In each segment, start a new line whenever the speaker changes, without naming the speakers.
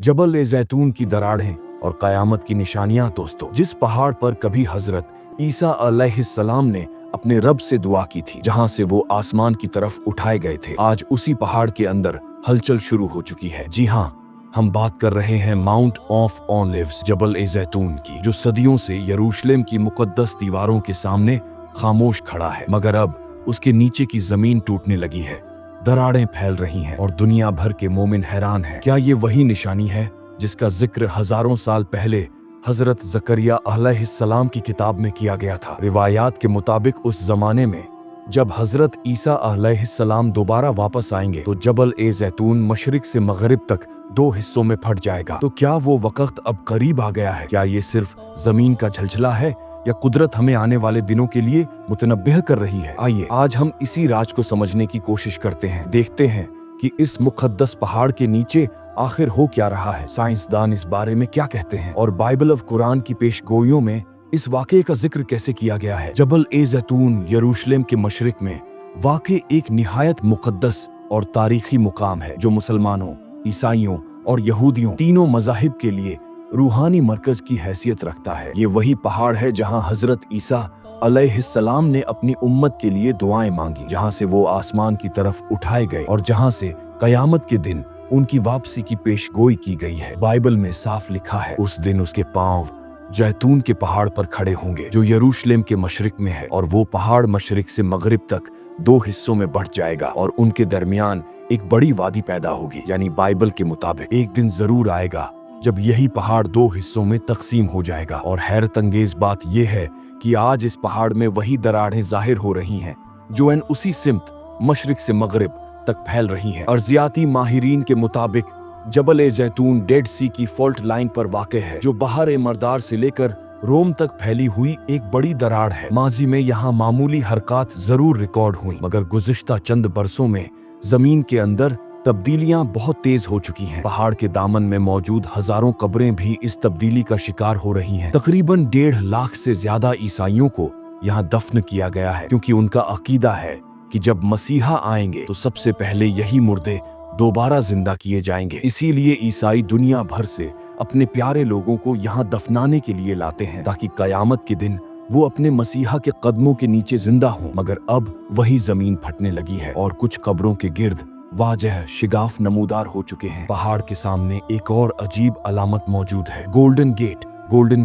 जबल ए जैतून की दरारें और क़यामत की निशानियां। दोस्तों, जिस पहाड़ पर कभी हजरत ईसा अलैहिस्सलाम ने अपने रब से दुआ की थी, जहां से वो आसमान की तरफ उठाए गए थे, आज उसी पहाड़ के अंदर हलचल शुरू हो चुकी है। जी हाँ, हम बात कर रहे हैं माउंट ऑफ ऑलिव्स, जबल ए जैतून की, जो सदियों से यरूशलेम की मुकद्दस दीवारों के सामने खामोश खड़ा है, मगर अब उसके नीचे की जमीन टूटने लगी है, दरारें फैल रही हैं और दुनिया भर के मोमिन हैरान हैं। क्या ये वही निशानी है जिसका जिक्र हजारों साल पहले हजरत जकरिया अलैहिस्सलाम की किताब में किया गया था? रिवायात के मुताबिक उस जमाने में जब हजरत ईसा अलैहिस्सलाम दोबारा वापस आएंगे तो जबल ए जैतून मशरिक से मगरिब तक दो हिस्सों में फट जाएगा। तो क्या वो वक्त अब करीब आ गया है? क्या ये सिर्फ जमीन का झलझला है या कुदरत हमें आने वाले दिनों के लिए मुतनब्बिह कर रही है? आइए आज हम इसी राज को समझने की कोशिश करते हैं। देखते हैं कि इस मुकद्दस पहाड़ के नीचे आखिर हो क्या रहा है, साइंसदान इस बारे में क्या कहते हैं और बाइबल ऑफ कुरान की पेशगोइयों में इस वाक़े का जिक्र कैसे किया गया है। जबल ए जैतून यरूशलेम के मशरिक में वाक़े एक निहायत मुकद्दस और तारीखी मुकाम है, जो मुसलमानों, ईसाइयों और यहूदियों तीनों मज़ाहिब के लिए रूहानी मरकज की हैसियत रखता है। ये वही पहाड़ है जहां हजरत ईसा अलैहिस्सलाम ने अपनी उम्मत के लिए दुआएं मांगी, जहां से वो आसमान की तरफ उठाए गए और जहां से कयामत के दिन उनकी वापसी की पेशगोई की गई है। बाइबल में साफ लिखा है, उस दिन उसके पांव जैतून के पहाड़ पर खड़े होंगे जो यरूशलेम के मशरिक में है, और वो पहाड़ मशरिक से मगरिब तक दो हिस्सों में बढ़ जाएगा और उनके दरमियान एक बड़ी वादी पैदा होगी। यानी बाइबल के मुताबिक एक दिन जरूर आएगा जब यही पहाड़ दो हिस्सों में तकसीम हो जाएगा। और हैरत अंगेज बात यह है कि आज इस पहाड़ में वही दरारें जाहिर हो रही हैं जो उसी सिमत मशरिक से मगरिब तक फैल रही हैं। अर्जियाती माहिरीन के मुताबिक जबल ए जैतून डेड सी की फॉल्ट लाइन पर वाक़ है, जो बहार ए मर्दार से लेकर रोम तक फैली हुई एक बड़ी दरार है। माजी में यहाँ मामूली हरकत जरूर रिकॉर्ड हुई, मगर गुज़िश्ता चंद बरसों में जमीन के अंदर तब्दीलियां बहुत तेज हो चुकी हैं। पहाड़ के दामन में मौजूद हजारों कब्रें भी इस तब्दीली का शिकार हो रही हैं। तकरीबन 1.5 लाख से ज्यादा ईसाइयों को यहाँ दफन किया गया है, क्योंकि उनका अकीदा है कि जब मसीहा आएंगे तो सबसे पहले यही मुर्दे दोबारा जिंदा किए जाएंगे। इसीलिए ईसाई दुनिया भर से अपने प्यारे लोगों को यहाँ दफनाने के लिए लाते हैं, ताकि कयामत के दिन वो अपने मसीहा के कदमों के नीचे जिंदा हों। मगर अब वही जमीन फटने लगी है और कुछ कब्रों के गिर्द वाजह शिगाफ नमूदार हो चुके हैं। पहाड़ के सामने एक और अजीब अलामत मौजूद है, गोल्डन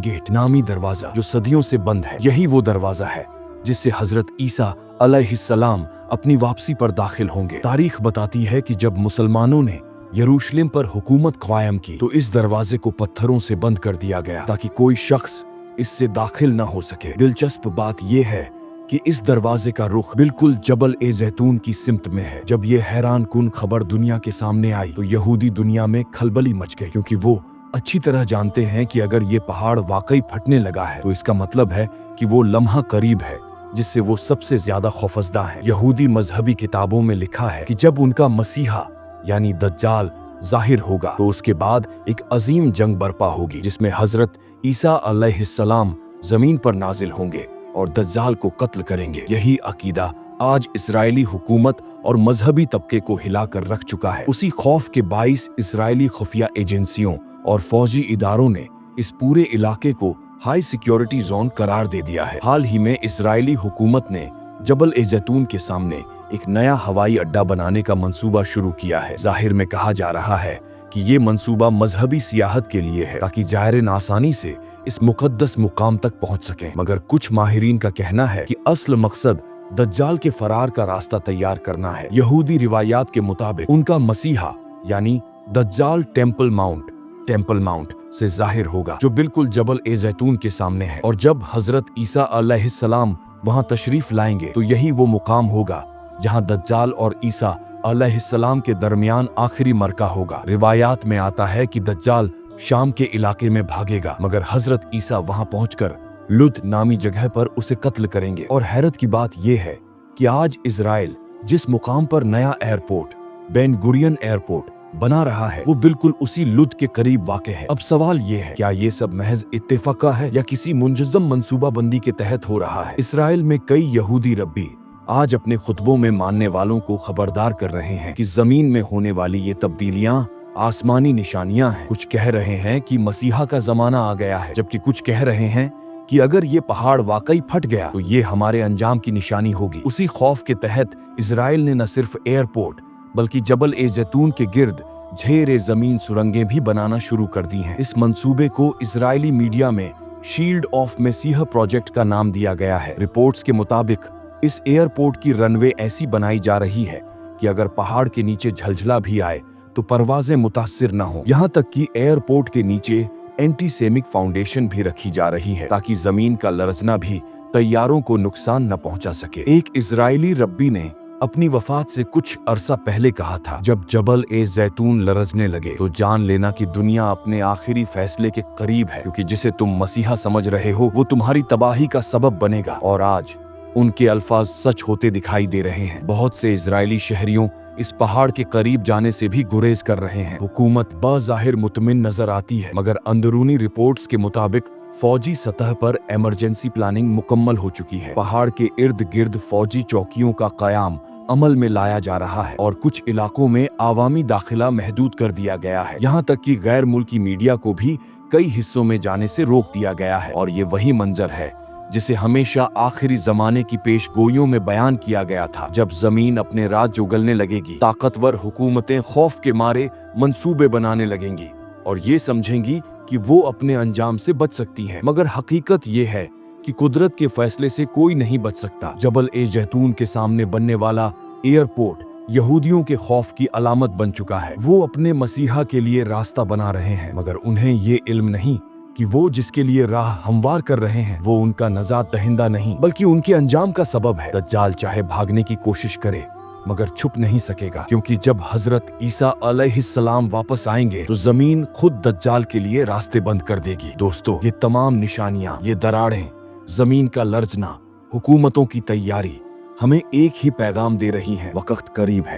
गेट नामी दरवाजा, जो सदियों से बंद है। यही वो दरवाजा है जिससे हजरत ईसा अलैहिस्सलाम अपनी वापसी पर दाखिल होंगे। तारीख बताती है कि जब मुसलमानों ने यरूशलेम पर हुकूमत कायम की तो इस दरवाजे को पत्थरों से बंद कर दिया गया ताकि कोई शख्स इससे दाखिल न हो सके। दिलचस्प बात यह है कि इस दरवाजे का रुख बिल्कुल जबल ए जैतून की सिमत में है। जब ये हैरान कुन खबर दुनिया के सामने आई तो यहूदी दुनिया में खलबली मच गई, क्योंकि वो अच्छी तरह जानते हैं कि अगर ये पहाड़ वाकई फटने लगा है तो इसका मतलब है कि वो लम्हा करीब है जिससे वो सबसे ज्यादा खौफजदा है। यहूदी मजहबी किताबों में लिखा है कि जब उनका मसीहा यानी दज्जाल जाहिर होगा तो उसके बाद एक अजीम जंग बर्पा होगी, जिसमें हजरत ईसा अलैहिस्सलाम जमीन पर नाजिल होंगे और दज्जाल को कत्ल करेंगे। यही अकीदा आज इस्राएली हुकूमत और मजहबी तबके को हिलाकर रख चुका है। उसी खौफ के बाइस इस्राएली खुफिया एजेंसियों और फौजी इदारों ने इस पूरे इलाके को हाई सिक्योरिटी जोन करार दे दिया है। हाल ही में इस्राएली हुकूमत ने जबल ए जैतून के सामने एक नया हवाई अड्डा बनाने का मंसूबा शुरू किया है। जाहिर में कहा जा रहा है कि ये मंसूबा मजहबी सियाहत के लिए है, ताकि जायरीन आसानी से इस मुकद्दस मुकाम तक पहुंच सकें। मगर कुछ माहिरीन का कहना है कि असल मकसद दज्जाल के फरार का रास्ता तैयार करना है। यहूदी रिवायात के मुताबिक उनका मसीहा यानी दज्जाल टेम्पल माउंट से जाहिर होगा, जो बिल्कुल जबल ए जैतून के सामने है। और जब हजरत ईसा अलैहिस्सलाम वहां तशरीफ लाएंगे तो यही वो मुकाम होगा जहां दज्जाल और ईसा अलैहिस्सलाम के दरमियान आखिरी मरका होगा। रिवायात में आता है कि दज्जाल शाम के इलाके में भागेगा, मगर हजरत ईसा वहां पहुंचकर लुद नामी जगह पर उसे कत्ल करेंगे। और हैरत की बात यह है कि आज इजराइल जिस मुकाम पर नया एयरपोर्ट बेन गुरियन एयरपोर्ट बना रहा है वो बिल्कुल उसी लुद के करीब वाक़ है। अब सवाल ये है, क्या ये सब महज इत्तेफाका है या किसी मुंजज़म मंसूबा बंदी के तहत हो रहा है? इसराइल में कई यहूदी रब्बी आज अपने खुतबों में मानने वालों को खबरदार कर रहे हैं कि जमीन में होने वाली ये तब्दीलियां आसमानी निशानियां हैं। कुछ कह रहे हैं कि मसीहा का जमाना आ गया है, जबकि कुछ कह रहे हैं कि अगर ये पहाड़ वाकई फट गया तो ये हमारे अंजाम की निशानी होगी। उसी खौफ के तहत इजराइल ने न सिर्फ एयरपोर्ट बल्कि जबल ए जैतून के गिर्द ढेर जमीन सुरंगें भी बनाना शुरू कर दी हैं। इस मंसूबे को इजरायली मीडिया में शील्ड ऑफ मेसीह प्रोजेक्ट का नाम दिया गया है। रिपोर्ट्स के मुताबिक इस एयरपोर्ट की रनवे ऐसी बनाई जा रही है कि अगर पहाड़ के नीचे झलझला भी आए तो परवाजें मुतासिर न हो। यहाँ तक कि एयरपोर्ट के नीचे एंटी सेमिक फाउंडेशन भी रखी जा रही है ताकि जमीन का लरजना भी तैयारों को नुकसान न पहुंचा सके। एक इजरायली रब्बी ने अपनी वफात से कुछ अरसा पहले कहा था, जब जबल ए जैतून लरजने लगे तो जान लेना कि दुनिया अपने आखिरी फैसले के करीब है, क्योंकि जिसे तुम मसीहा समझ रहे हो वो तुम्हारी तबाही का सबब बनेगा। और आज उनके अल्फाज सच होते दिखाई दे रहे हैं। बहुत से इजरायली शहरियों इस पहाड़ के करीब जाने से भी गुरेज कर रहे हैं। हुकूमत बाज़ाहिर मुतमिन नजर आती है, मगर अंदरूनी रिपोर्ट्स के मुताबिक फौजी सतह पर इमरजेंसी प्लानिंग मुकम्मल हो चुकी है। पहाड़ के इर्द गिर्द फौजी चौकियों का कयाम अमल में लाया जा रहा है और कुछ इलाकों में आवामी दाखिला महदूद कर दिया गया है। यहाँ तक कि गैर मुल्की मीडिया को भी कई हिस्सों में जाने से रोक दिया गया है। और ये वही मंजर है जिसे हमेशा आखिरी जमाने की पेशगोइयों में बयान किया गया था। जब जमीन अपने राज उगलने लगेगी, ताकतवर हुकूमतें खौफ के मारे मंसूबे बनाने लगेंगी और ये समझेंगी कि वो अपने अंजाम से बच सकती हैं। मगर हकीकत ये है कि कुदरत के फैसले से कोई नहीं बच सकता। जबल ए जैतून के सामने बनने वाला एयरपोर्ट यहूदियों के खौफ की अलामत बन चुका है। वो अपने मसीहा के लिए रास्ता बना रहे हैं, मगर उन्हें ये इल्म नहीं कि वो जिसके लिए राह हमवार कर रहे हैं वो उनका नजात दहिंदा नहीं बल्कि उनके अंजाम का सबब है। दज्जाल चाहे भागने की कोशिश करे मगर छुप नहीं सकेगा, क्योंकि जब हजरत ईसा अलैहिस्सलाम वापस आएंगे तो जमीन खुद दज्जाल के लिए रास्ते बंद कर देगी। दोस्तों, ये तमाम निशानियां, ये दरारें, जमीन का लर्जना, हुकूमतों की तैयारी हमें एक ही पैगाम दे रही हैं, वक्त करीब है।